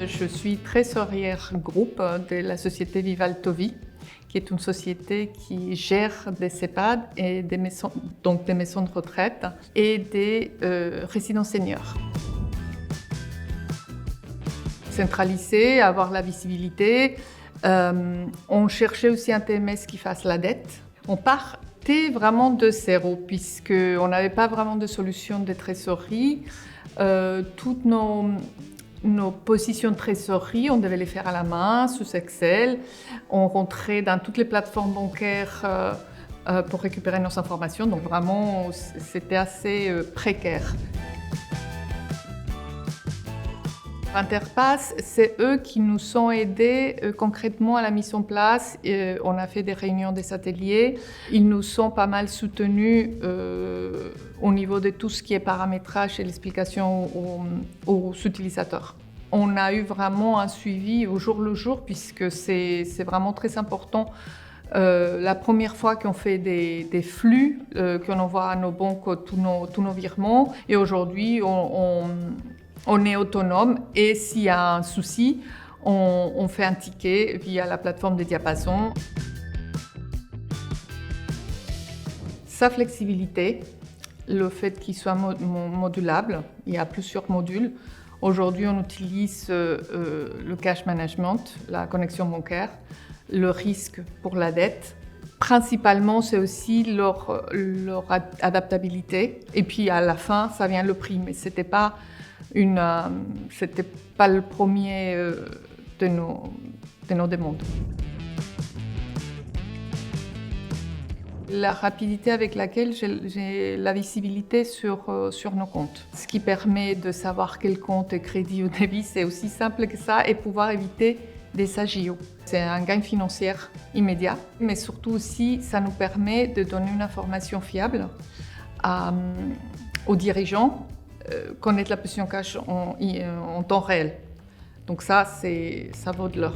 Je suis trésorière groupe de la société Vivaltovi, qui est une société qui gère des EHPAD et des maisons, donc des maisons de retraite et des résidences seniors. Centraliser, avoir la visibilité. On cherchait aussi un TMS qui fasse la dette. On partait vraiment de zéro puisqu'on n'avait pas vraiment de solution de trésorerie. Toutes nos positions de trésorerie, on devait les faire à la main, sous Excel. On rentrait dans toutes les plateformes bancaires pour récupérer nos informations. Donc vraiment, c'était assez précaire. Interpass, c'est eux qui nous ont aidés concrètement à la mise en place. On a fait des réunions, des ateliers. Ils nous ont pas mal soutenus au niveau de tout ce qui est paramétrage et l'explication aux utilisateurs. On a eu vraiment un suivi au jour le jour puisque c'est vraiment très important. La première fois qu'on fait des flux, qu'on envoie à nos banques tous nos virements, et aujourd'hui on est autonome et s'il y a un souci, on fait un ticket via la plateforme de Diapason. Sa flexibilité, le fait qu'il soit modulable, il y a plusieurs modules. Aujourd'hui, on utilise le cash management, la connexion bancaire, le risque pour la dette. Principalement, c'est aussi leur adaptabilité. Et puis à la fin, ça vient le prix, mais c'était pas le premier de nos demandes. La rapidité avec laquelle j'ai la visibilité sur nos comptes. Ce qui permet de savoir quel compte est crédit ou débit, c'est aussi simple que ça et pouvoir éviter des agios. C'est un gain financier immédiat, mais surtout aussi, ça nous permet de donner une information fiable aux dirigeants, connaître la position cash en temps réel. Donc ça vaut de l'or.